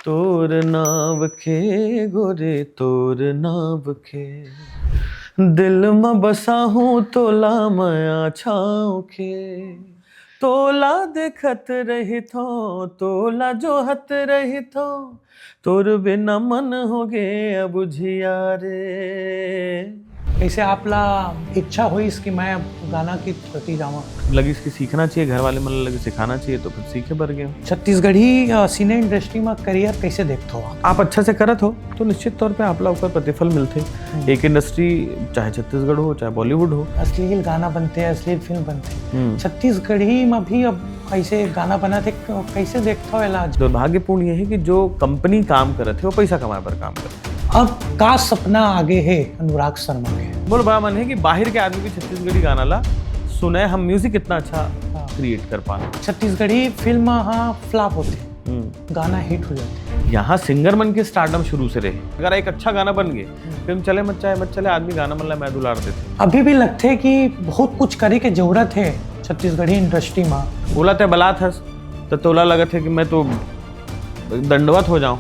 तोर नाव के गोरे तोर नाव के दिल में बसा हूँ तोला माया छाँव के तोला देखत रही थो तोला जोहत रही थो तोर बिना मन हो गे अब झिया रे। कैसे आपला इच्छा हुई इसकी मैं अब गाना की प्रति जावा लगी इसकी सीखना चाहिए, घर वाले मतलब लगे सिखाना चाहिए तो फिर सीखे बर गए। छत्तीसगढ़ी सिने इंडस्ट्री में करियर कैसे देखते हो आप अच्छा से करत हो तो निश्चित तौर पे आपला ऊपर प्रतिफल मिलते। एक इंडस्ट्री चाहे छत्तीसगढ़ हो चाहे बॉलीवुड हो, अश्लील गाना बनते हैं, अश्लील फिल्म बनते हैं। छत्तीसगढ़ी में भी अब ऐसे गाना बना थे, कैसे देखते हो इलाज? दुर्भाग्यपूर्ण ये है कि जो कंपनी काम करत है वो पैसा कमाए पर काम करते। अब का सपना आगे है अनुराग शर्मा के? बोलो बड़ा मन है कि बाहर के आदमी भी छत्तीसगढ़ी गाना ला सुने, हम म्यूजिक इतना अच्छा क्रिएट कर पाए। छत्तीसगढ़ी फिल्म हाँ फ्लॉप होती, गाना हिट हो जाते। यहाँ सिंगर मन के स्टार्टअप शुरू से रहे, अगर एक अच्छा गाना बन गए फिल्म चले मत चले आदमी गाना मतलब मैं दुलार देते। अभी भी लगते है कि बहुत कुछ करे के जरूरत है छत्तीसगढ़ी इंडस्ट्री में। बोला थे बलात हस तो तोला लगत है कि मैं तो दंडवत हो जाऊं,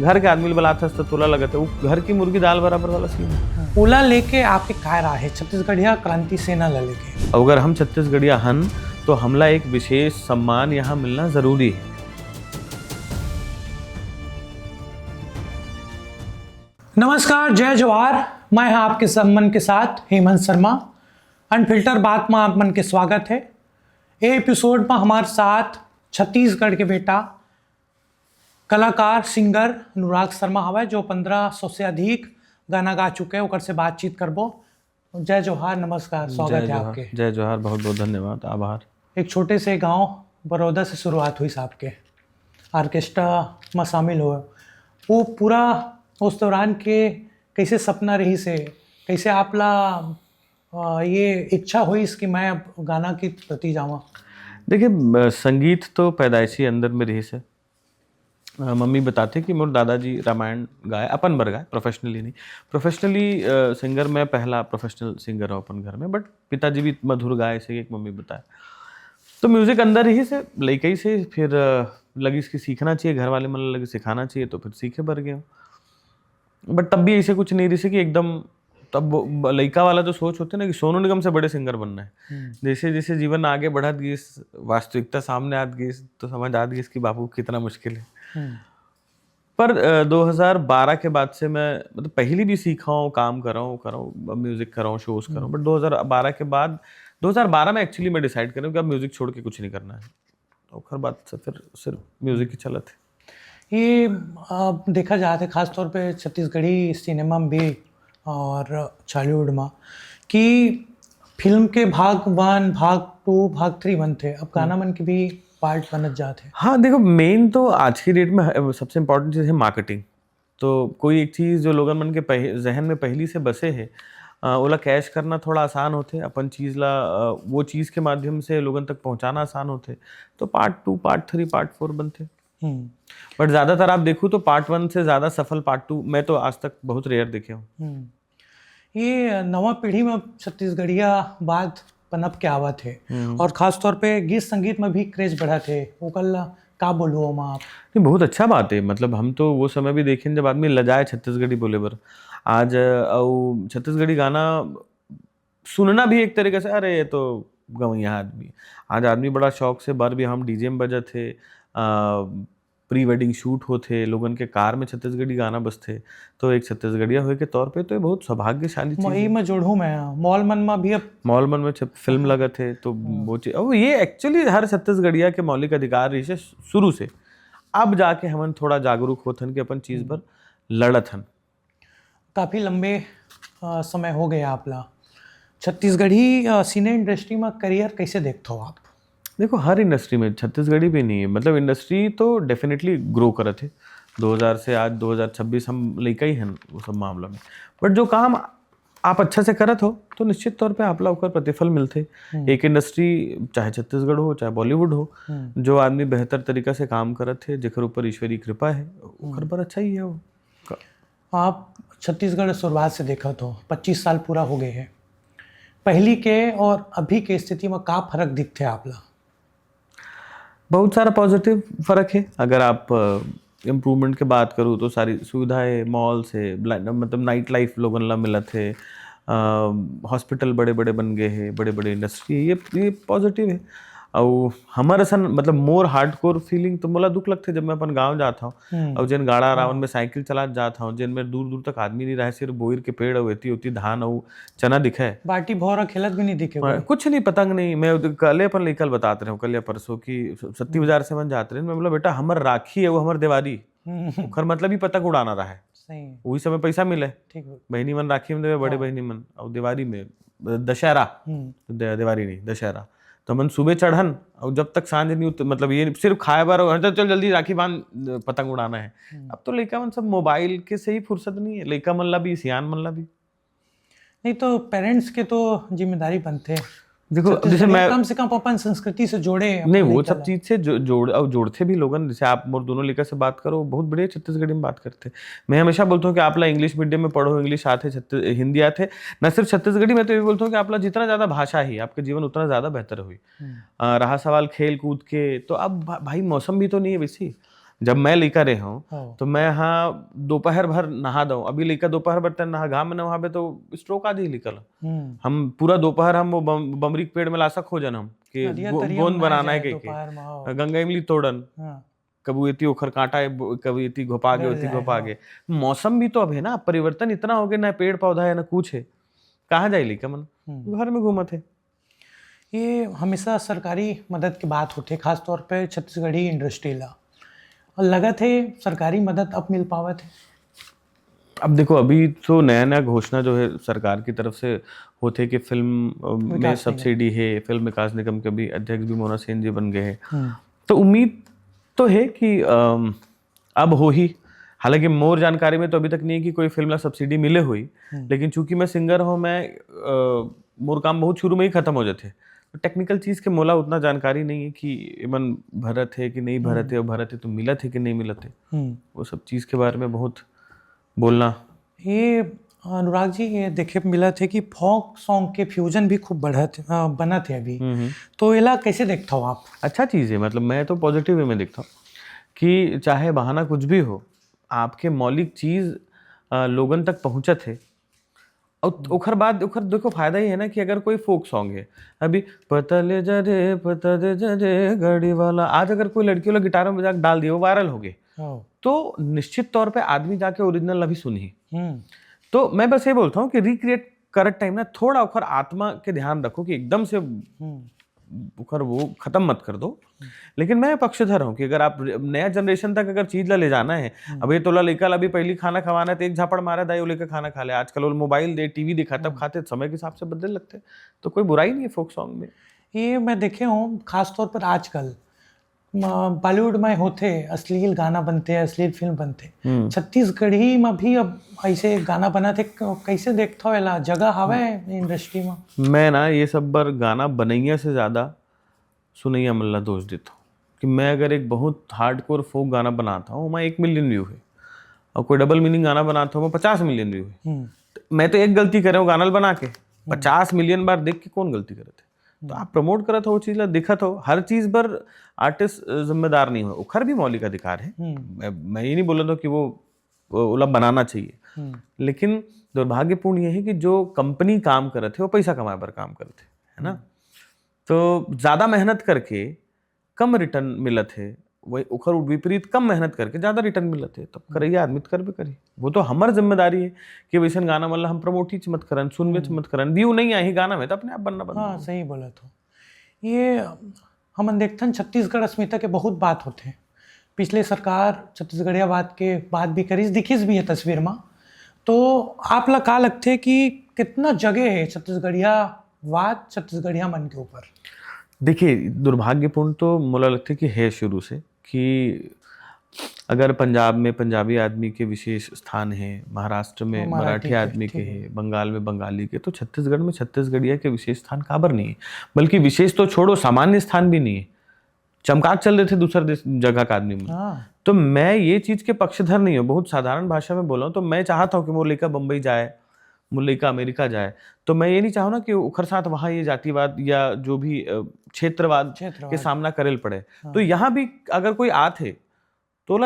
घर के आदमी बलात हस तो तोला लगत है वो घर की मुर्गी दाल बराबर वाला सीन है। ओला लेके आपके काय रहा है छत्तीसगढ़िया क्रांति सेना ला लेके? अगर हम छत्तीसगढ़िया हन तो हमला एक विशेष सम्मान यहाँ मिलना जरूरी है। नमस्कार, जय जवाहर। मैं हाँ आपके सम्मान के साथ हेमंत शर्मा। अनफिल्टर बात में आप मन के स्वागत है। ये एपिसोड में हमारे साथ छत्तीसगढ़ के बेटा कलाकार सिंगर अनुराग शर्मा हवा, जो 1500 से अधिक गाना गा चुके हैं, ओकर से बातचीत करबो। जय जवाहर, नमस्कार, स्वागत है आपके। जय जवाहर, बहुत बहुत धन्यवाद, आभार। एक छोटे से गांव बड़ौदा से शुरुआत हुई साहब के, ऑर्केस्ट्रा में शामिल हुए। वो पूरा उस दौरान के कैसे सपना रही से, कैसे आपला ये इच्छा हुई इसकी मैं अब गाना की प्रति जावा? देखिए, संगीत तो पैदाइशी अंदर में रही से। मम्मी बताते कि मोर दादाजी रामायण गाए, अपन बर गाए, प्रोफेशनली नहीं। प्रोफेशनली सिंगर मैं पहला प्रोफेशनल सिंगर हूँ अपन घर में, बट पिताजी भी मधुर गाए, ऐसे एक मम्मी बताए। तो म्यूज़िक अंदर ही से लड़के से फिर लगी इसकी सीखना चाहिए, घर वाले मतलब लगे सिखाना चाहिए तो फिर सीखे बर गए। बट तब भी ऐसे कुछ नहीं रही कि एकदम, तब लड़का वाला जो सोच होते ना कि सोनू निगम से बड़े सिंगर बनना है। जैसे जैसे जीवन आगे बढ़त गई, वास्तविकता सामने आ गई तो समझ आ गई कि बापू कितना मुश्किल है। पर 2012 के बाद से मैं मतलब पहले भी सीखा हूँ, काम कर रहा हूँ, म्यूजिक कर रहा हूँ, शोज कर रहा हूँ। बट 2012 के बाद 2012 में एक्चुअली मैं डिसाइड करूँ कि अब म्यूजिक छोड़ के कुछ नहीं करना है। तो हर बात से फिर सिर्फ म्यूजिक ही चला था। ये देखा जाता है खासतौर पे छत्तीसगढ़ी सिनेमा में भी और बॉलीवुड में कि फिल्म के भाग 1, भाग 2, भाग 3 बनते, अब गाना मन के भी पार्ट बनत जाते हैं। हाँ देखो, मेन तो आज की डेट में सबसे इम्पोर्टेंट चीज़ है मार्केटिंग। तो कोई एक चीज़ जो लोगन मन के जहन में पहली से बसे है, ओला कैश करना थोड़ा आसान होते, अपन चीज़ ला वो चीज़ के माध्यम से लोगन तक पहुंचाना आसान होते। तो पार्ट 2, पार्ट 3, पार्ट 4 बनते। बट ज़्यादातर आप देखो तो पार्ट 1 से ज़्यादा सफल पार्ट 2 मैं तो आज तक बहुत रेयर देखे हूँ। ये नवा पीढ़ी में छत्तीसगढ़िया बात पनप के आवत है, और खास तौर पे गीत संगीत में भी क्रेज बढ़ा थे। वो कल का बोलो माँ आप? नहीं, बहुत अच्छा बात है। मतलब हम तो वो समय भी देखें जब आदमी लजाए छत्तीसगढ़ी बोले बर। आज छत्तीसगढ़ी गाना सुनना भी एक तरीके से, अरे ये तो गवैया आदमी। आज आदमी बड़ा शौक से बार भी हम डीजे में बजत थे, प्री वेडिंग शूट होते, लोगन के कार में छत्तीसगढ़ी गाना बजते। तो एक छत्तीसगढ़िया हुए के तौर पे तो ये बहुत सौभाग्यशाली चीज है। मैं जोड़ू मैं मॉल मन में भी, अब मॉल मन में फिल्म लगा थे तो वो चीज, और ये एक्चुअली हर छत्तीसगढ़िया के मौलिक अधिकार रही से शुरू से। अब जाके हमन थोड़ा जागरूक होथन कि अपन चीज पर लड़त हन। काफी लंबे समय हो गया आपला छत्तीसगढ़ी सिने इंडस्ट्री में करियर कैसे देखते हो आप? देखो, हर इंडस्ट्री में, छत्तीसगढ़ी भी नहीं है, मतलब इंडस्ट्री तो डेफिनेटली ग्रो करे थे। 2000 से आज 2026 हम लड़का ही हैं वो सब मामला में। बट जो काम आप अच्छा से करत हो तो निश्चित तौर पे आपला ओकर प्रतिफल मिलते। एक इंडस्ट्री चाहे छत्तीसगढ़ हो चाहे बॉलीवुड हो, जो आदमी बेहतर तरीका से काम करत है, जेकर ऊपर ईश्वरी कृपा है, ओकर पर अच्छा ही है वो। आप छत्तीसगढ़ शुरुआत से देखा तो 25 साल पूरा हो गए हैं, पहली के और अभी के स्थिति में का फर्क दिखते आपला? बहुत सारा पॉजिटिव फर्क है। अगर आप इम्प्रूवमेंट के बात करूँ तो सारी सुविधाएं मॉल से मतलब नाइट लाइफ लोगन ला मिलत है, हॉस्पिटल बड़े बड़े बन गए हैं, बड़े बड़े इंडस्ट्री, ये पॉजिटिव है। और हमारे सन मतलब मोर हार्डकोर फीलिंग तो मोला दुख लगते जब मैं अपन गांव जाता हूँ और जिन गाड़ा रावन में साइकिल चला जाता हूँ, जिन में दूर दूर तक आदमी नहीं रहे, सिर्फ बोर के पेड़ और एती धान और चना दिखे है, बाटी भौरा खेलत भी नहीं दिखे कोई। कुछ नहीं, पतंग नहीं। मैं कल अपन लेकल बताते रहे कल या परसों की 70 बाजार से मन जाते रहे, मैं बोला बेटा हमर राखी है वो हमर दिवाली, ओखर मतलब ही पतंग उड़ाना रहा है, सही है, वही समय पैसा मिले, ठीक है। बहनी मन राखी में देवे, बड़े बहनी मन, और दिवाली में दशहरा, दिवाली नहीं दशहरा, तो मन सुबह चढ़न और जब तक सांझ नहीं मतलब ये सिर्फ खाए बार चल जल्दी राखी बांध पतंग उड़ाना है। अब तो लड़का मन सब मोबाइल के से ही फुर्सत नहीं है, लड़का मन ला भी सियान मन ला भी। नहीं तो पेरेंट्स के तो जिम्मेदारी बनते हैं, देखो जैसे मैं कम से कम अपन संस्कृति से जोड़े नहीं, वो सब चीज से जोड़ते भी लोगन, जैसे आप मोर दोनों लेकर से बात करो, बहुत बड़े छत्तीसगढ़ी में बात करते। मैं हमेशा बोलता हूँ कि आप ला इंग्लिश मीडियम में पढ़ो, इंग्लिश आते, हिंदी आते, न सिर्फ छत्तीसगढ़ी में, तो ये बोलता हूँ कि आप ला जितना ज्यादा भाषा ही आपके जीवन उतना ज्यादा बेहतर हुई। रहा सवाल खेल कूद के, तो अब भाई मौसम भी तो नहीं है वैसी। जब मैं लेकर रहे हूँ तो मैं यहाँ दोपहर भर नहा दूँ, अभी लेकर दोपहर भर तक नहा घाम में नहाबे तो स्ट्रोक आदि निकल। हम पूरा दोपहर हम वो बमरी के पेड़ में लाशक हो जन हम कि गोंद बनाना है के गंगा इमली तोड़न, कभी इतनी ओखर कांटा है, कभी इतनी घोपा गए। मौसम भी तो अब है ना, परिवर्तन इतना हो गया, ना पेड़ पौधा है ना कुछ है, कहाँ जाए लेकर मन घर में घूमत है। ये हमेशा सरकारी मदद की बात होती है, खासतौर पर छत्तीसगढ़ी इंडस्ट्री ला, और लगा थे सरकारी मदद अब मिल पावा थे। अब देखो अभी तो नया नया घोषणा जो है सरकार की तरफ से होते कि फिल्म में सब्सिडी है, फिल्म विकास निगम के भी अध्यक्ष भी मोना सेन जी बन गए हैं, तो उम्मीद तो है कि अब हो ही। हालांकि मोर जानकारी में तो अभी तक नहीं है कि कोई फिल्म ला सब्सिडी मिले हुई, लेकिन चूंकि मैं सिंगर हूँ, मैं मोर काम बहुत शुरू में ही खत्म हो जाते, तो टेक्निकल चीज के मोला उतना जानकारी नहीं है कि इमन भरत है कि नहीं भरत है, और भरत है तो मिलत है कि नहीं मिलत है, वो सब चीज के बारे में बहुत बोलना। ये अनुराग जी, ये देखे मिला थे कि फोक सॉन्ग के फ्यूजन भी खूब बना थे अभी, तो ये कैसे देखता हो आप? अच्छा चीज है, मतलब मैं तो पॉजिटिव वे में देखता हूँ कि चाहे बहाना कुछ भी हो, आपके मौलिक चीज लोगन तक पहुंचत है। और ओखर बाद ओखर देखो फायदा ही है ना कि अगर कोई फोक सॉन्ग है, अभी पता ले जा रे गाड़ी वाला, आज अगर कोई लड़की वाला गिटार में बजा के डाल दिया, वो वायरल हो गए, तो निश्चित तौर पे आदमी जाके ओरिजिनल अभी सुनी। तो मैं बस ये बोलता हूँ कि रिक्रिएट करत टाइम ना थोड़ा ओखर आत्मा के ध्यान रखो कि एकदम से ओखर वो खत्म मत कर दो। लेकिन मैं पक्षधर हूँ कि अगर आप नया जनरेशन तक अगर चीज ला ले जाना है, अब ये तोला लेकर अभी पहली खाना खवाना है तो एक झापड़ मारा दाई वो लेकर खाना खा ले, आजकल वो मोबाइल दे टीवी दिखा तब खाते, समय के हिसाब से बदलने लगते, तो कोई बुराई नहीं है फोक सॉन्ग में। ये मैं देखे हूँ खासतौर पर आजकल बॉलीवुड में होते अश्लील गाना बनते हैं, अश्लील फिल्म बनते, छत्तीसगढ़ी में भी अब ऐसे गाना बना थे, कैसे देखता हो जगह हवे इंडस्ट्री में? मैं ना ये सब बार गाना बनैया से ज्यादा सुनैया मल्ला दोष देता हूँ कि मैं अगर एक बहुत हार्डकोर फोक गाना बनाता हूँ, मैं 1 मिलियन व्यू है, और कोई डबल मीनिंग गाना बनाता हूँ मैं 50 मिलियन व्यू है, मैं तो एक गलती कर रहा हूँ गाना बना के, 50 मिलियन बार देख के कौन गलती करे थे? तो आप प्रमोट करत हो वो चीज ला, दिखत हो, हर चीज पर आर्टिस्ट जिम्मेदार नहीं हो, उखर भी मौलिक अधिकार है। मैं ये नहीं बोल रहा था कि वो ओला बनाना चाहिए, लेकिन दुर्भाग्यपूर्ण ये है कि जो कंपनी काम करते है वो पैसा कमाए पर काम करते है ना, तो ज्यादा मेहनत करके कम रिटर्न मिलत है, वही उखर विपरीत कम मेहनत करके ज्यादा रिटर्न मिलत है, तब करिए आदमी कर भी करिए। वो तो हमार जिम्मेदारी है कि वैसे गाना मतलब हम प्रमोट ही मत करन, सुनवे मत करन, व्यू नहीं आई गाना में तो अपने आप बनना बंद। हाँ सही बोला। तो ये हम देखते छत्तीसगढ़ अस्मिता के बहुत बात होते हैं, पिछले सरकार छत्तीसगढ़िया बात के बात भी करी, दिखिस भी है तस्वीर में, तो आप ला का लगते कि कितना जगह है छत्तीसगढ़िया बात छत्तीसगढ़िया मन के ऊपर? देखिए दुर्भाग्यपूर्ण तो मुझे लगता है कि है शुरू से, कि अगर पंजाब में पंजाबी आदमी के विशेष स्थान है, महाराष्ट्र में मराठी आदमी के है, बंगाल में बंगाली के, तो छत्तीसगढ़ में छत्तीसगढ़िया के विशेष स्थान काबर नहीं है, बल्कि विशेष तो छोड़ो सामान्य स्थान भी नहीं है, चमकाक चल रहे थे दूसरे जगह का आदमी में। तो मैं ये चीज के पक्षधर नहीं हूँ, बहुत साधारण भाषा में बोला हूँ, तो मैं चाहता हूँ कि मोर लड़का बम्बई जाए, मोर लड़का अमेरिका जाए, तो मैं ये नहीं चाहूँ ना कि उखर साथ वहाँ ये जातिवाद या जो भी क्षेत्रवाद के सामना करेल पड़े। तो यहाँ भी अगर कोई आत है तो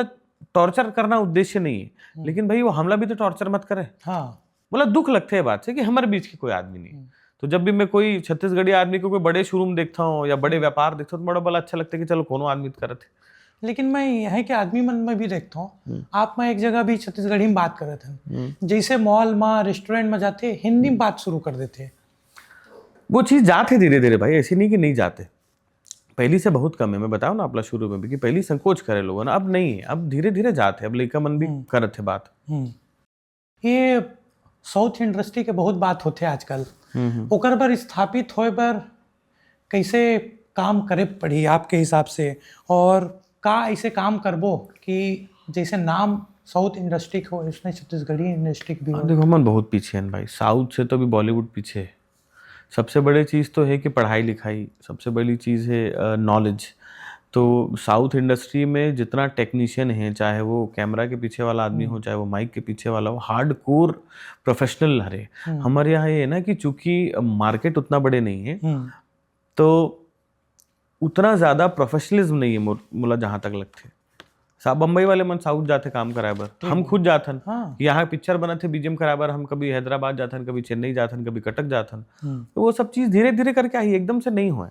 टॉर्चर करना उद्देश्य नहीं है, लेकिन भाई वो हमला भी तो टॉर्चर मत करे। हाँ मतलब दुख लगते है बात से कि हमारे बीच की कोई आदमी नहीं। तो जब भी मैं कोई छत्तीसगढ़ी आदमी को कोई बड़े शोरूम देखता हूँ या बड़े व्यापार देखता हूँ तो बड़ा अच्छा लगता है कि चलो कोनो आदमी करे थे। लेकिन मैं यहाँ के आदमी मन में भी देखता हूँ, आप मैं एक जगह भी छत्तीसगढ़ी में बात कर रहे थे, जैसे मॉल में रेस्टोरेंट में जाते हिंदी में बात शुरू कर देते। वो चीज़ जाते धीरे धीरे भाई, ऐसी नहीं कि नहीं जाते, पहली से बहुत कम है। मैं बताऊँ ना अपना शुरू में भी कि पहली संकोच करे लोगों ना, अब नहीं है, अब धीरे धीरे जाते, अब लड़का मन भी करत है बात। ये साउथ इंडस्ट्री के बहुत बात होते आजकल, ओकर पर स्थापित होए पर कैसे काम करे पड़ी आपके हिसाब से, और का ऐसे काम करबो कि जैसे नाम साउथ इंडस्ट्री को उसने छत्तीसगढ़ी इंडस्ट्री भी हो। देखो मन बहुत पीछे हैं भाई, साउथ से तो अभी बॉलीवुड पीछे है। सबसे बड़ी चीज़ तो है कि पढ़ाई लिखाई, सबसे बड़ी चीज़ है नॉलेज। तो साउथ इंडस्ट्री में जितना टेक्नीशियन है, चाहे वो कैमरा के पीछे वाला आदमी हो, चाहे वो माइक के पीछे वाला हो, हार्ड कोर प्रोफेशनल हरे। हमारे यहाँ ये है ना कि चूंकि मार्केट उतना बड़े नहीं है तो उतना ज़्यादा प्रोफेशनलिज्म नहीं है मुला जहाँ तक लगते। बम्बई वाले मन साउथ जाते काम कराबर, हम खुद जाथन। यहाँ पिक्चर बना थे बीजीएम कराबर, हम कभी हैदराबाद जाथन, कभी चेन्नई जाथन, कभी कटक जाथन। तो वो सब चीज़ धीरे धीरे करके आई, एकदम से नहीं हुआ।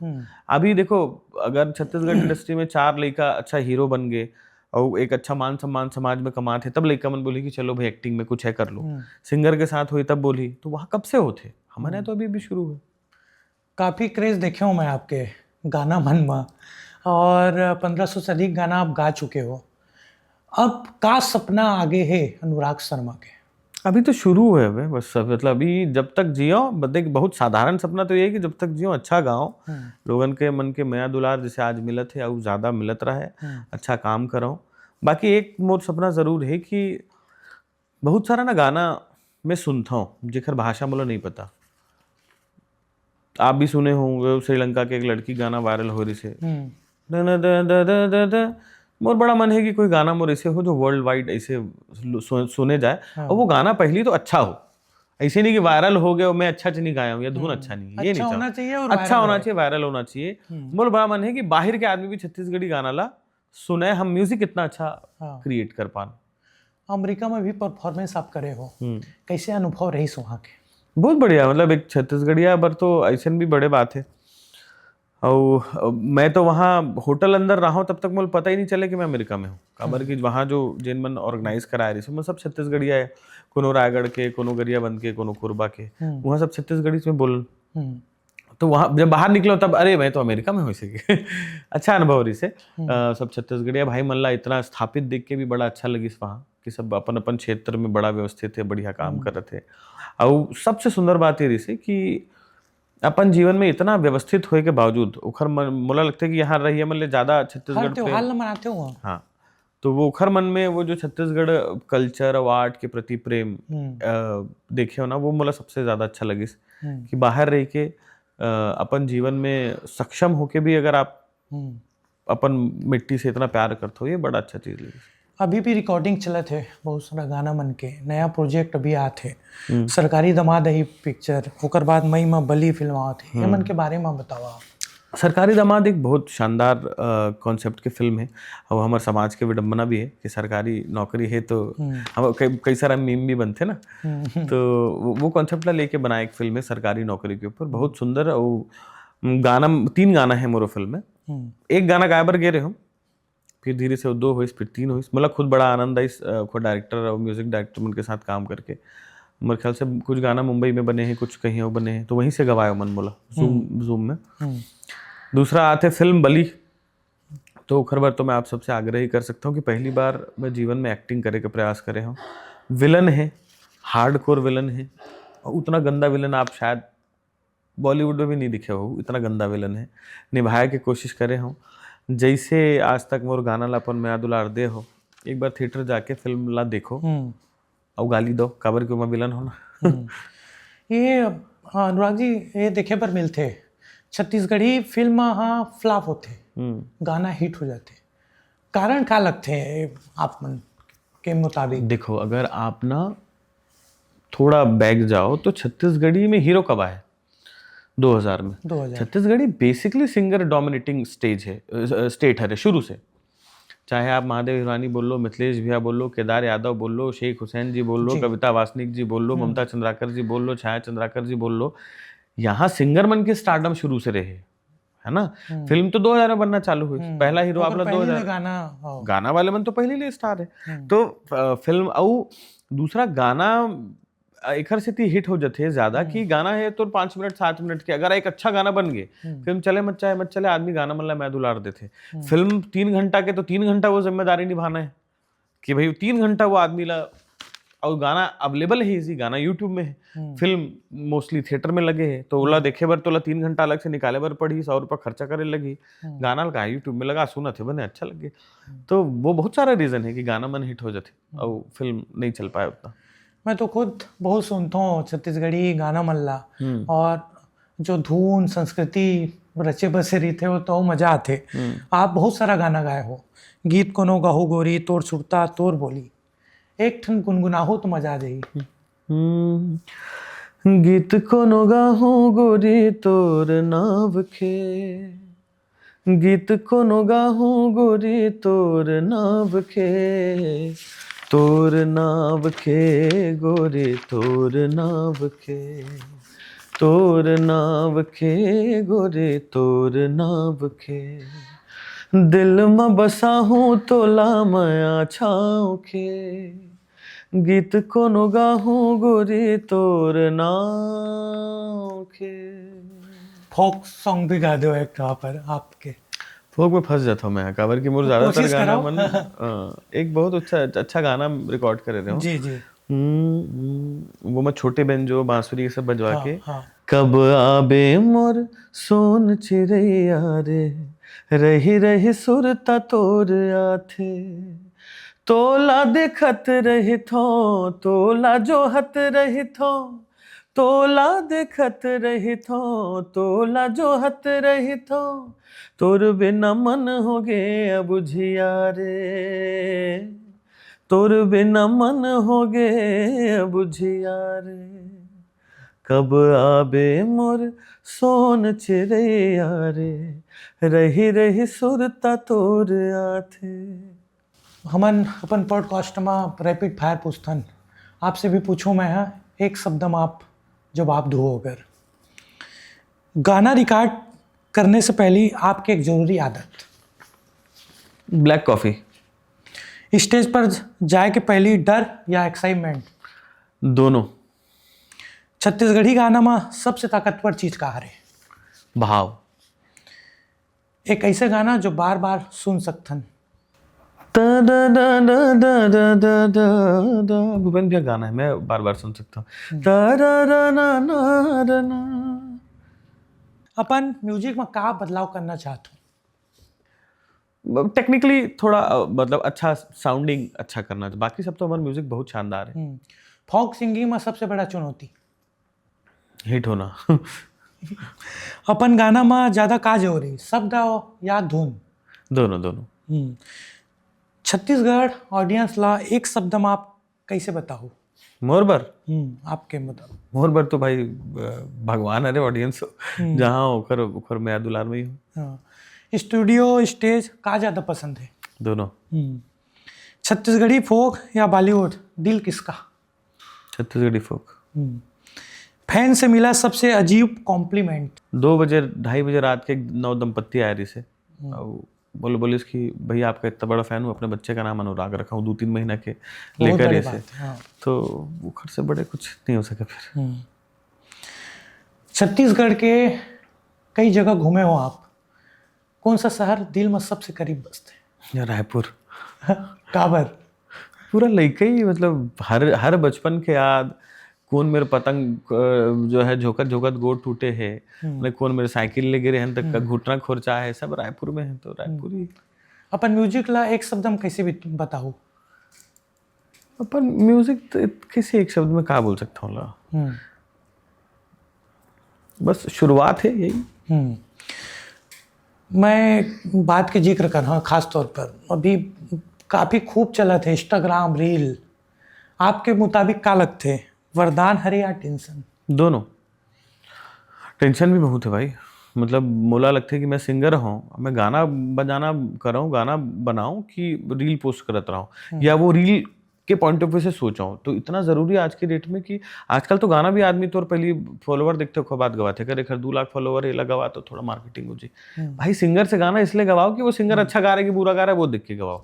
अभी देखो अगर छत्तीसगढ़ इंडस्ट्री में 4 लड़का अच्छा हीरो बन गए और एक अच्छा मान सम्मान समाज में कमाते, तब लड़का मन बोली कि चलो भाई एक्टिंग में कुछ है कर लो। सिंगर के साथ हुई तब बोली, तो वहाँ कब से होते, हमारे तो अभी भी शुरू हुए। काफ़ी क्रेज देखे हूँ मैं आपके गाना मन में, और 1500 से अधिक गाना आप गा चुके हो। अब का सपना आगे है अनुराग शर्मा के? अभी तो शुरू है वे, बस मतलब अभी जब तक जियो, देख बहुत साधारण सपना तो ये है कि जब तक जियो अच्छा गाओ, लोगन के मन के माया दुलार जैसे आज मिलत है और ज़्यादा मिलत रहे, अच्छा काम करो। बाकी एक मोर सपना ज़रूर है कि बहुत सारा ना गाना मैं सुनता हूँ जेकर भाषा मुझे नहीं पता। आप भी सुने होंगे, श्रीलंका के एक लड़की गाना वायरल हो रही से, मोर बड़ा मन है कि कोई गाना मोर ऐसे हो जो वर्ल्ड वाइड ऐसे सुने जाए। और वो गाना पहली तो अच्छा हो, ऐसे नहीं कि वायरल हो गया और मैं अच्छा नहीं गाया हूँ या धुन अच्छा नहीं है, ये नहीं होना चाहिए, और अच्छा होना चाहिए, वायरल होना चाहिए। मोर बड़ा मन है कि बाहर के आदमी भी छत्तीसगढ़ी गाना ला सुने, हम म्यूजिक कितना अच्छा क्रिएट कर पान। अमेरिका में भी परफॉर्मेंस आप करे हो, कैसे अनुभव रही वहाँ के? बहुत बढ़िया, मतलब एक छत्तीसगढ़िया पर तो ऐसे भी बड़े बात है। और मैं तो वहाँ होटल अंदर रहा हूँ तब तक मुझे पता ही नहीं चले कि मैं अमेरिका में हूँ। खबर कि वहाँ जो जिन मन ऑर्गेनाइज कराए रही मैं सब छत्तीसगढ़िया है, कोनो रायगढ़ के, कोनो गरियाबंद के, कोनो कोरबा के, वहाँ सब छत्तीसगढ़ी में बोल। तो वहाँ जब बाहर निकलो तब अरे मैं तो अमेरिका में हो सके अच्छा अनुभव रही से। सब छत्तीसगढ़िया भाई मल्ला इतना स्थापित देख के भी बड़ा अच्छा लगी वहाँ कि सब अपन अपन क्षेत्र में बड़ा व्यवस्थित है, बढ़िया काम कर रहे थे। और सबसे सुंदर बात ये रही से कि अपन जीवन में इतना व्यवस्थित होए के बावजूद उखर मुला लगता है कि यहाँ रहिए मतलब ज्यादा छत्तीसगढ़ त्योहार मनाते हो। हाँ, तो वो उखर मन में वो जो छत्तीसगढ़ कल्चर और आर्ट के प्रति प्रेम देखे हो ना, वो मुला सबसे ज्यादा अच्छा लगी कि बाहर रह के अपन जीवन में सक्षम होके भी अगर आप अपन मिट्टी से इतना प्यार करते हो, ये बड़ा अच्छा चीज लगी। अभी भी रिकॉर्डिंग चलत है बहुत सारा गाना मन के, नया प्रोजेक्ट अभी आते, सरकारी दामाद है पिक्चर, ओकर बाद मई में बली फिल्म आते, ये मन के बारे में बतावा। सरकारी दामाद एक बहुत शानदार कॉन्सेप्ट की फिल्म है और हमारे समाज के विडम्बना भी है कि सरकारी नौकरी है तो हम कई सारा मीम भी बनते ना, तो वो कॉन्सेप्ट ला लेके बनाया एक फिल्म है सरकारी नौकरी के ऊपर, बहुत सुंदर। और गाना 3 गाना है मोरो फिल्म में, एक गाना गायबर गे रहे हो, फिर धीरे से 2 हुई, फिर 3 हुई। मतलब खुद बड़ा आनंद आई खुद डायरेक्टर और म्यूजिक डायरेक्टर उनके साथ काम करके। मेरे ख्याल से कुछ गाना मुंबई में बने हैं, कुछ कहीं और बने हैं, तो वहीं से गवाया मन बोला जूम में। दूसरा आते फिल्म बली, तो खर बार तो मैं आप सबसे आग्रह ही कर सकता हूँ कि पहली बार मैं जीवन में एक्टिंग करे का प्रयास करे हूँ। विलन है, हार्डकोर विलन है, और उतना गंदा विलन आप शायद बॉलीवुड में भी नहीं दिखे हो, इतना गंदा विलन है। निभाए के कोशिश करे हूँ, जैसे आज तक मोर गाना लापन में दुलार दे हो, एक बार थिएटर जाके फिल्म ला देखो और गाली दो, काबर क्यों मैं विलन हो ना। ये अनुराग जी ये देखे पर मिलते छत्तीसगढ़ी फिल्म हाँ फ्लॉप होते, गाना हिट हो जाते, कारण क्या लगते हैं आप मन के मुताबिक? देखो अगर आप ना थोड़ा बैक जाओ तो छत्तीसगढ़ी में हीरो कब आए? 2000 में। 2000 Chhattisgarhi basically singer dominating state है शुरू से। चाहे आप महादेव हिरानी बोल लो, मिथिलेश भैया बोल लो, केदार यादव बोल लो, शेख हुसैन जी बोल लो, कविता वासनिक जी बोल लो, ममता चंद्राकर जी बोल लो, छाया चंद्राकर जी बोल लो, यहाँ सिंगर मन के स्टारडम शुरू से रहे, है ना। फिल्म तो 2000 में बनना चालू हुई, पहला हीरो आपला 2000 गाना वाले मन तो पहले लिए स्टार है। तो फिल्म और दूसरा गाना एक से हिट हो जाते ज्यादा कि गाना है तो 5 मिनट 7 मिनट के, अगर एक अच्छा गाना बन गए फिल्म चले मत चाहे मत चले, आदमी गाना मतलब मैं दुलार देते। फिल्म 3 घंटा के तो 3 घंटा वो जिम्मेदारी निभाना है कि भाई 3 घंटा वो आदमी ला, और गाना अवेलेबल है, इसी गाना यूट्यूब में है, फिल्म मोस्टली थिएटर में लगे है, तो ओला देखे बर तो 3 घंटा अलग से निकाले बर पड़ी, 100 रुपया खर्चा करे लगी, गाना लगा यूट्यूब में लगा, सुना थे बने अच्छा लगे। तो वो बहुत सारा रीजन है कि गाना मन हिट हो जाते और फिल्म नहीं चल पाए उतना। मैं तो खुद बहुत सुनता हूँ छत्तीसगढ़ी गाना मल्ला, और जो धुन संस्कृति रचे बसे रीते हो तो मजा आते। आप बहुत सारा गाना गाए हो, गीत कोनो गाहू गोरी तोर सुरता तोर बोली, एक ठन गुनगुनाहो तो मजा आ जाएगी। गीत कोनो गाहू गोरी तोर नाव के, गीत कोनो गाहू गोरी तोर नाव के, तोर नाव के गोरे तोर नाव के, तोर नाव के गोरे तोर नाव के, दिल में बसा हूँ तोला माया छाँव के, गीत कोनो गाहूँ गोरी तोर नाव के। फोक सॉन्ग भी गा दो एक पर आपके। फोक में फंस जाता हूँ मैं, कवर की मोर ज्यादातर गाना मन एक बहुत अच्छा गाना रिकॉर्ड कर रहे हो जी जी, वो मैं छोटे बहन जो बांसुरी सब बजवा के, कब आबे मोर सोन चिड़ैया रे, रही रही सुरता तोर आथे, तोला देखत रही थो, तोला जोहत रही थो, तोला देखत रही थो, तोला जोहत रही थो, तोर बिना मन हो गे अब झिया रे, तोर बिना मन हो गे अब झिया रे, कब आबे मोर सोन चिड़ैया रे, रही रही सुरता तोर आथे। हमन अपन पॉडकास्ट में रैपिड फायर पूछतन, आपसे भी पूछूं मैं, एक शब्द में आप जवाब दो। अगर गाना रिकॉर्ड करने से पहले आपकी एक जरूरी आदत? Black coffee. स्टेज पर जाए के पहले डर या एक्साइटमेंट? दोनों। छत्तीसगढ़ी गाना में सबसे ताकतवर चीज कहा है? भाव। एक ऐसे गाना जो बार बार सुन सकथन? भूपेन भैया गाना है, मैं बार बार सुन सकता हूँ। अपन म्यूजिक में क्या बदलाव करना चाहते हो? टेक्निकली थोड़ा मतलब अच्छा साउंडिंग अच्छा करना, बाकी सब तो हमारा म्यूजिक बहुत शानदार है। फोक सिंगिंग में सबसे बड़ा चुनौती? हिट होना। अपन गाना में ज्यादा का जरूरी, शब्द या धुन? दोनों दोनों। छत्तीसगढ़ ऑडियंस ला एक शब्द में आप कैसे बताओ? मोरबर। आपके मतलब मोरबर तो भाई भगवान अरे ऑडियंस जहाँ ओखर मैं दुलार में ही हूँ। स्टूडियो स्टेज का ज्यादा पसंद है? दोनों। छत्तीसगढ़ी फोक या बॉलीवुड, दिल किसका? छत्तीसगढ़ी फोक। फैन से मिला सबसे अजीब कॉम्प्लीमेंट? 2 बजे 2:30 बजे रात के 9 दंपत्ति आए रही से, बोले इसकी भैया आपका इतना बड़ा फैन हूँ, अपने बच्चे का नाम अनुराग रखा हूँ, 2-3 महीना के लेकर ऐसे। तो वो घर से बड़े कुछ नहीं हो सके फिर। छत्तीसगढ़ के कई जगह घूमे हो आप, कौन सा शहर दिल में सबसे करीब बसते है? रायपुर। काबर? पूरा लइका ही, मतलब हर बचपन के याद, कौन मेरे पतंग जो है झोकत झोकत गोड़ टूटे है, कौन मेरे साइकिल ले गिरे हैं तक घुटना खोरचा है, सब रायपुर में है। तो रायपुर ही। अपन म्यूजिक ला एक शब्द में कैसे भी बताओ? अपन म्यूजिक तो किसी एक शब्द में क्या बोल सकता हूँ ला, बस शुरुआत है यही। मैं बात के जिक्र कर रहा हूँ खास तौर पर, अभी काफ़ी खूब चला थे इंस्टाग्राम रील, आपके मुताबिक क्या लगते हैं, वरदान हरे या टेंशन? दोनों। टेंशन भी बहुत है भाई, मतलब मोला लगता है कि मैं सिंगर हूँ, मैं गाना बजाना कर रहा हूँ, गाना बनाऊं कि रील पोस्ट करत रहा हूँ, या वो रील के पॉइंट ऑफ व्यू से सोचाऊं। तो इतना जरूरी है आज की डेट में कि आजकल तो गाना भी आदमी तौर पहले फॉलोवर देखते हो, बात गवाते करे खर 2 लाख फॉलोवर ये लगा तो थोड़ा मार्केटिंग हो जाए। भाई सिंगर से गाना इसलिए गवाओ कि वो सिंगर अच्छा गा रहा है कि बुरा गा रहा है वो देख के गवाओ।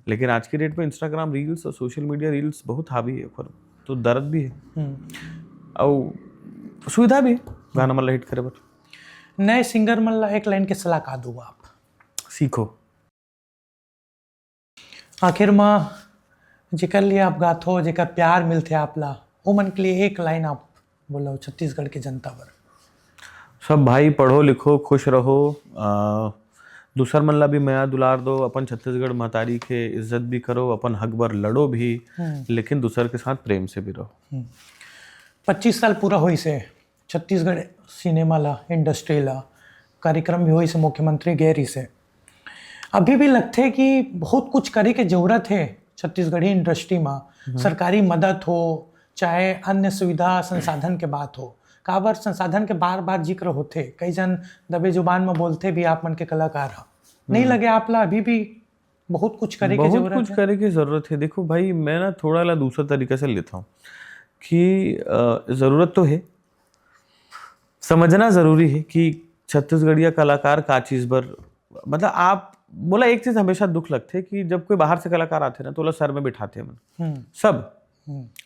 लेकिन आज की डेट में इंस्टाग्राम रील्स और सोशल मीडिया रील्स बहुत हावी है, पर तो दर्द भी है और सुविधा भी है गाना मतलब हिट करे। पर नए सिंगर मन एक लाइन के सलाह का दूंगा आप सीखो। आखिर में जेकर लिए आप गाथो, जेकर प्यार मिलते आपला, वो मन के लिए एक लाइन आप बोलो छत्तीसगढ़ की जनता पर। सब भाई पढ़ो लिखो खुश रहो, दूसर मन ला भी माया दुलार दो, अपन छत्तीसगढ़ महतारी के इज्जत भी करो, अपन हक बर लड़ो भी, लेकिन दूसर के साथ प्रेम से भी रहो। 25 साल पूरा हुई से छत्तीसगढ़ सिनेमा ला, इंडस्ट्री ला कार्यक्रम भी हुई से, मुख्यमंत्री गैरी से अभी भी लगते है कि बहुत कुछ करे के जरूरत है छत्तीसगढ़ी इंडस्ट्री में। सरकारी मदद हो चाहे अन्य सुविधा संसाधन के बात हो, काबर संसाधन के बार बार जिक्र होते, कई जन दबे जुबान में बोलते भी आप मन के कलाकार हो, नहीं लगे आपला अभी भी बहुत कुछ करे के जरूरत है? बहुत कुछ करे की जरूरत है। देखो भाई मैं ना थोड़ा ला दूसरा तरीके से लेता हूँ कि जरूरत तो है, समझना जरूरी है कि छत्तीसगढ़िया कलाकार का चीज पर मतलब आप बोला। एक चीज हमेशा दुख लगते है कि जब कोई बाहर से कलाकार आते ना तो सर में बिठाते हैं मन सब,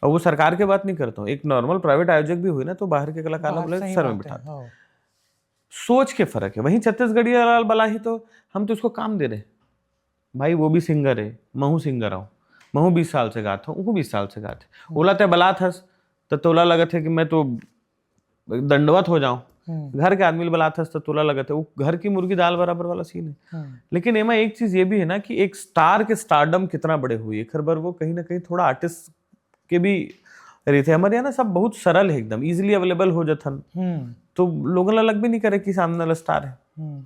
और वो सरकार की बात नहीं करता हूँ, एक नॉर्मल प्राइवेट आयोजक भी हुई ना तो बाहर के कलाकार बोले सर में बिठाते। सोच के फर्क है। वहीं छत्तीसगढ़िया लाल बलाही तो हम तो उसको काम दे रहे भाई, वो भी सिंगर है, महू सिंगर हूँ, महू 20 साल से गाता हूँ, 20 साल से गाते, ओला ते बलात हस तो तोला लगत है कि मैं तो दंडवत हो जाऊं, घर के आदमी बलात हस तो तोला लगत है वो घर की मुर्गी दाल बराबर वाला सीन है। लेकिन एमा एक चीज ये भी है ना कि एक स्टार के स्टारडम कितना बड़े हुई है खबर, वो कहीं ना कहीं थोड़ा आर्टिस्ट के भी रहते। हमारे यहाँ ना सब बहुत सरल है, एकदम इजीली अवेलेबल हो जाथन, तो लोगों ला लग भी नहीं करे कि सामने वाला स्टार है।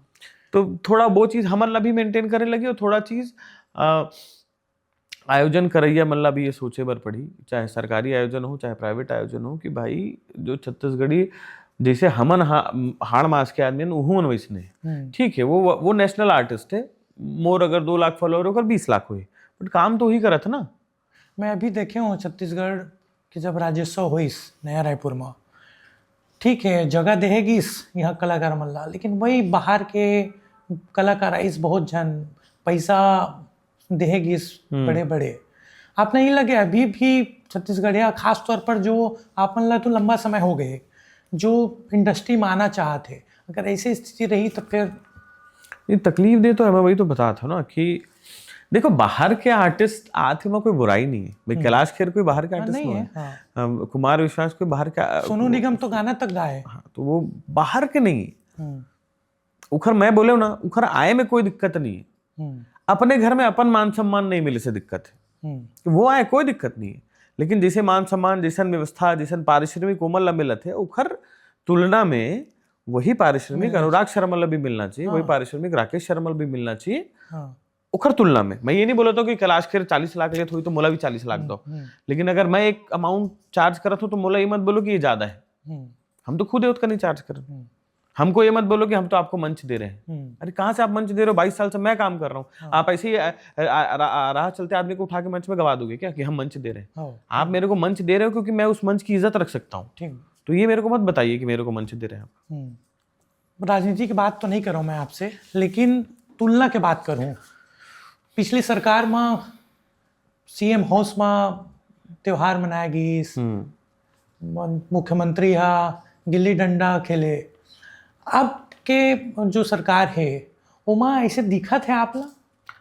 तो थोड़ा वो चीज हमारे ला भी मेंटेन करे लगी, और थोड़ा चीज आयोजन करैया मन ला भी ये सोचे बर पड़ी, चाहे सरकारी आयोजन हो चाहे प्राइवेट आयोजन हो, कि भाई जो छत्तीसगढ़ी जैसे हमन हाड़ मास के आदमी उहून वैसने ठीक है, वो नेशनल आर्टिस्ट है, मोर अगर 2 लाख फॉलोअर होकर 20 लाख हुए, बट काम तो ही करत ना। मैं अभी देखे हूँ छत्तीसगढ़ के जब राज्योत्सव हुई नया रायपुर में, ठीक है जगह देगी यहाँ कलाकार मल्ला, लेकिन वही बाहर के कलाकार आइस बहुत जन पैसा देगी बड़े बड़े। आप नहीं लगे अभी भी छत्तीसगढ़िया खास तौर पर जो आप मन ला तो लंबा समय हो गए जो इंडस्ट्री में आना चाहते, अगर ऐसी स्थिति रही तो फिर ये तकलीफ दे तो हमें वही तो बता था ना कि देखो बाहर के आर्टिस्ट आते में कोई बुराई नहीं है भाई, कैलाश खेर कोई बाहर के आर्टिस्ट नहीं है, कुमार विश्वास कोई बाहर का, सोनू निगम तो गाना तक गाए, तो वो बाहर के नहीं है। उखर मैं बोले ना उखर आए में कोई दिक्कत नहीं है, अपने घर में अपन मान सम्मान नहीं मिले से दिक्कत है, वो आए कोई दिक्कत नहीं है, लेकिन जैसे मान सम्मान जैसन व्यवस्था जैसन पारिश्रमिक कोमल ला मिलत है, उखर तुलना में वही पारिश्रमिक अनुराग शर्मा ला भी मिलना चाहिए, वही पारिश्रमिक राकेश शर्मा भी मिलना चाहिए उखर तुलना में। मैं ये नहीं बोलता कि कैलाश खेर 40 लाख लेते हुई तो मोला भी 40 लाख दो, लेकिन अगर मैं एक अमाउंट चार्ज करता हूँ तो मोला ये मत बोलो कि ये ज्यादा है, हम तो खुद उतना नहीं चार्ज कर रहे। हमको ये मत बोलो कि हम तो आपको मंच दे रहे हैं, अरे कहाँ से आप मंच दे रहे हो, 22 साल से मैं काम कर रहा हूँ, आप ऐसे ही राह चलते आदमी को उठा के मंच में गवा दोगे क्या कि हम मंच दे रहे हैं? आप मेरे को मंच दे रहे हो क्योंकि मैं उस मंच की इज्जत रख सकता हूँ, तो ये मेरे को मत बताइए कि मेरे को मंच दे रहे हैं आप। राजनीति की बात तो नहीं करूँ मैं आपसे, लेकिन तुलना की बात करूँ, पिछली सरकार में सीएम हाउस में त्योहार मनाया गई, मुख्यमंत्री हा गिल्ली डंडा खेले, अब के जो सरकार है उमा ऐसे दिखत है आपला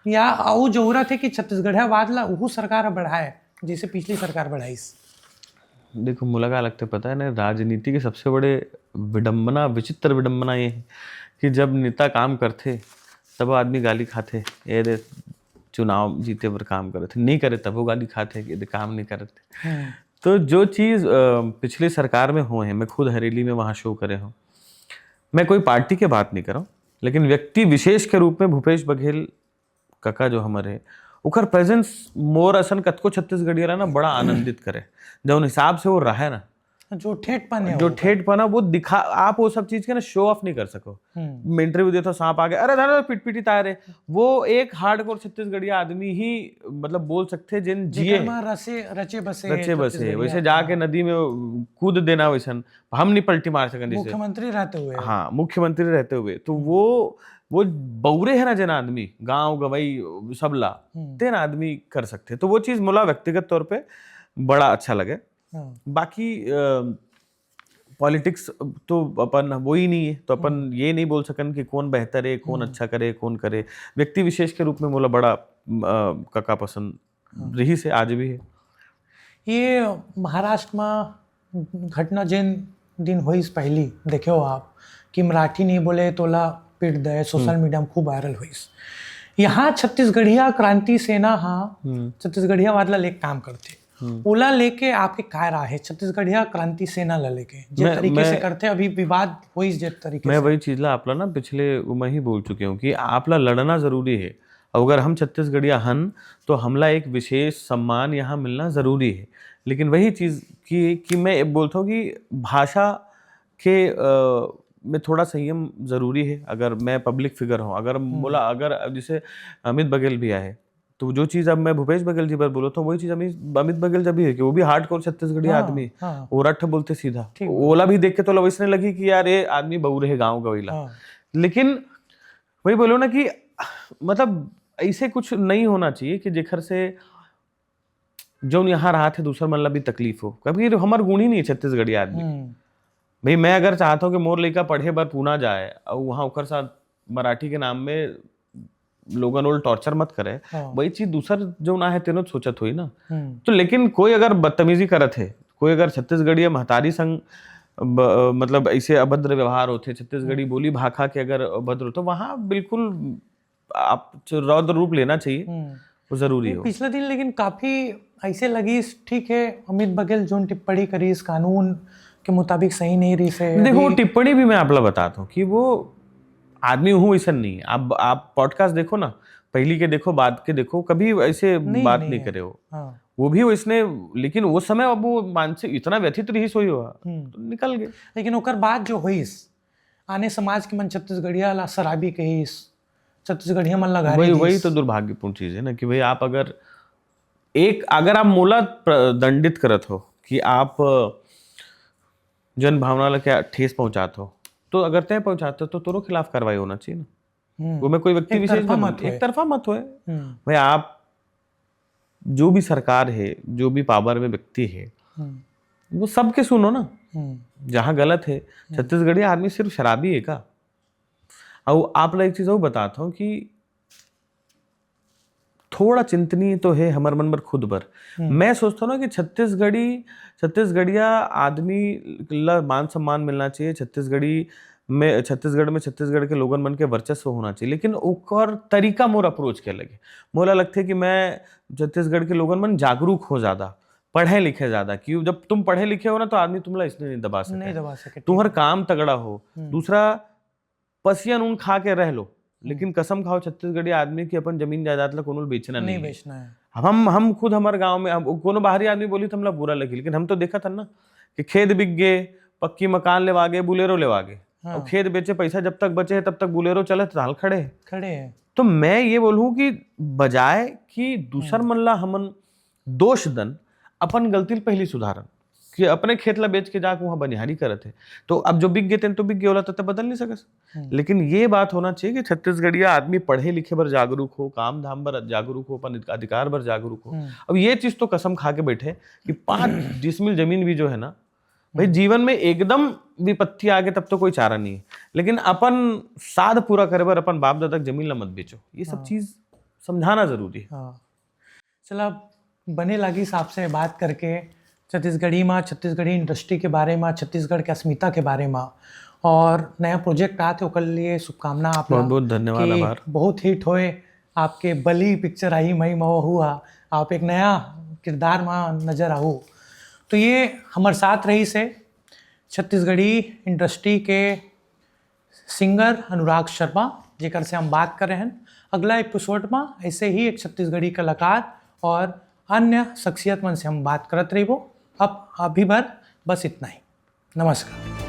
या वो जरूरत है कि छत्तीसगढ़ वादला वो सरकार बढ़ाए जैसे पिछली सरकार बढ़ाई? देखो मुझे लगता है पता है ना, राजनीति के सबसे बड़े विडंबना विचित्र विडंबना ये है कि जब नेता काम करते तब आदमी गाली खाते, ये चुनाव जीते पर काम करे थे, नहीं करे तब वो गाली खाते कि काम नहीं करते। तो जो चीज़ पिछली सरकार में हुए हैं, मैं खुद हरेली में वहाँ शो करे हूँ, मैं कोई पार्टी के बात नहीं कर रहा हूँ, लेकिन व्यक्ति विशेष के रूप में भूपेश बघेल काका जो हमारे उखर प्रेजेंस मोर असन कतको छत्तीसगढ़िया ना बड़ा आनंदित करे, जौन हिसाब से वो रहे ना जो ठेठपन है जो ठेठपना वो दिखा, आप वो सब चीज के ना शो ऑफ नहीं कर सको। मैं इंटरव्यू देता, सांप आ गया, अरे धर पिट पिटी तार है, वो एक हार्डकोर छत्तीसगढ़िया आदमी ही मतलब बोल सकते जिन जिए रचे बसे वैसे जाके नदी में कूद देना वैसन हम नहीं पलटी मार सकते मुख्यमंत्री रहते हुए। हाँ, मुख्यमंत्री रहते हुए तो वो बौरे है ना जन आदमी गांव गवई सबला तेन आदमी कर सकते, तो वो चीज मोला व्यक्तिगत तौर पे बड़ा अच्छा लगे। बाकी पॉलिटिक्स तो अपन वो ही नहीं है, तो अपन ये नहीं बोल सकन कि कौन बेहतर है, कौन अच्छा करे, कौन करे। व्यक्ति विशेष के रूप में मोला बड़ा काका पसंद रही से आज भी है। ये महाराष्ट्र में घटना जिन दिन हुई पहली देखो आप कि मराठी नहीं बोले तोला पीट दे, सोशल मीडिया में खूब वायरल हुई। यहाँ छत्तीसगढ़िया क्रांति सेना छत्तीसगढ़िया वाला एक काम करते ओला लेके आपके काय रहा है छत्तीसगढ़िया क्रांति सेना ला लेके जिस तरीके से करते अभी विवाद हुई जिस तरीके मैं वही चीज ला आपला ना पिछले मैं ही बोल चुके हूँ कि आपला लड़ना जरूरी है। अगर हम छत्तीसगढ़िया हन तो हमला एक विशेष सम्मान यहाँ मिलना जरूरी है। लेकिन वही चीज कि मैं बोलता हूँ कि भाषा के में थोड़ा संयम जरूरी है। अगर मैं पब्लिक फिगर हूँ, अगर बोला अगर जैसे अमित बघेल भी आए तो जो चीज अब मैं भूपेश बघेल जी पर बोला तो वही चीज अमित बघेल जब भी है कि वो भी हार्डकोर छत्तीसगढ़ी आदमी ओरठ बोलते सीधा, ओला भी देख के तो वैसने लगी कि यार ये आदमी बहुरे है गाँव गवैला। लेकिन वही बोलो ना कि मतलब ऐसे कुछ नहीं होना चाहिए कि जेखर से जो यहाँ रहा थे दूसर मन ला भी तकलीफ हो। कभी हमार गुण ही नहीं है छत्तीसगढ़ी आदमी। भाई मैं अगर चाहता हूँ कि मोर लड़का पढ़े बर पूना जाए और वहाँ ओकर साथ मराठी के नाम में लोगन ओल टॉर्चर मत करे, वही चीज दूसर जो ना है तेनो सोचत हुई ना। तो लेकिन कोई अगर बदतमीजी करत है, कोई अगर छत्तीसगढ़ी महतारी संग मतलब ऐसे अभद्र व्यवहार होते, छत्तीसगढ़ी बोली भाखा के अगर अभद्र हो तो वहाँ बिल्कुल आप रौद्र रूप लेना चाहिए, वो जरूरी हो। पिछले दिन लेकिन काफी ऐसे लगी ठीक है अमित बघेल जो टिप्पणी करी इस कानून के मुताबिक सही नहीं रही से। देखो टिप्पणी भी मैं आप लोग बताता हूँ कि वो आदमी हूँ ऐसा नहीं है। आप पॉडकास्ट देखो ना, पहली के देखो बाद के देखो, कभी ऐसे बात नहीं करे हो। वो भी इसने, लेकिन वो समय अब वो मानसिक इतना व्यथित रही सोई हुआ तो निकल गए। लेकिन ओकर बाद जो हुई आने समाज के मन छत्तीसगढ़िया ला शराबी कही, छत्तीसगढ़िया मन लगा वही तो दुर्भाग्यपूर्ण चीज है ना कि भाई आप अगर आप मोला दंडित करत हो कि आप जन भावना ला क्या ठेस पहुंचाते हो, तो अगर तय पहुंचाते हो तो तोरो खिलाफ कार्रवाई होना चाहिए ना। वो में कोई व्यक्ति विशेष एक तरफा मत होए। भाई आप जो भी सरकार है, जो भी पावर में व्यक्ति है, वो सबके सुनो ना। जहां गलत है, छत्तीसगढ़ी आदमी सिर्फ शराबी है का? और आप लोग एक चीज और बताता हूँ कि थोड़ा चिंतनीय तो है हमारे मन पर खुद पर। मैं सोचता हूँ ना कि छत्तीसगढ़िया आदमी ला मान सम्मान मिलना चाहिए। छत्तीसगढ़ में छत्तीसगढ़ के लोगन मन के वर्चस्व होना चाहिए। लेकिन ओकर तरीका मोर अप्रोच के लगे, मोला लगता है कि मैं छत्तीसगढ़ के लोगन मन जागरूक हो ज्यादा, पढ़े लिखे ज्यादा। कि जब तुम पढ़े लिखे हो ना तो आदमी तुमला इसलिए नहीं दबा सके। तुम्हारा काम तगड़ा हो। दूसरा, पसिया नून खा के रह लो, लेकिन कसम खाओ छत्तीसगढ़ी आदमी की अपन जमीन जायदाद ला कोनो बेचना नहीं बेचना है। हम खुद हमारे गांव में कोनो बाहरी आदमी बोली तो हमला बुरा लगी, लेकिन हम तो देखा था ना कि खेत बिक गए, पक्की मकान लेवा गए, बुलेरो लेवा गए। और खेत बेचे, पैसा जब तक बचे है तब तक बुलेरो चले तो हाल खड़े हैं। तो मैं ये बोलूँ कि बजाय कि दूसर मन ला हमन दोष दन, अपन गलती पहली सुधारन कि अपने खेत ला बेच के जाके वहां बनिहारी करत है। तो अब जो बिक गए तो बिक गए, होला तो बदल नहीं सकस। लेकिन ये बात होना चाहिए कि छत्तीसगढ़िया आदमी पढ़े लिखे पर जागरूक हो, काम धाम पर जागरूक हो, अपन अधिकार पर जागरूक हो। अब ये चीज तो कसम खा के बैठे कि 5 डिसमिल जमीन भी जो है ना भाई, जीवन में एकदम विपत्ति आ गए तब तो कोई चारा नहीं है, लेकिन अपन साध पूरा करे बर अपन बाप दादा जमीन ला मत बेचो। ये सब चीज समझाना जरूरी है। चला बने लगी आपसे बात करके छत्तीसगढ़ी इंडस्ट्री के बारे में, छत्तीसगढ़ के अस्मिता के बारे में, और नया प्रोजेक्ट आते ओकर लिए शुभकामना। आप बहुत बहुत धन्यवाद, आभार। बहुत हिट होए। आपके बली पिक्चर आई मई मवा हुआ, आप एक नया किरदार में नजर आओ। तो ये हमारे साथ रही से छत्तीसगढ़ी इंडस्ट्री के सिंगर अनुराग शर्मा, जेकर से हम बात कर रहे हैं। अगला एपिसोड में ऐसे ही एक छत्तीसगढ़ी कलाकार और अन्य शख्सियत मन से हम बात करते रही। वो अब अभी भर बस इतना ही। नमस्कार।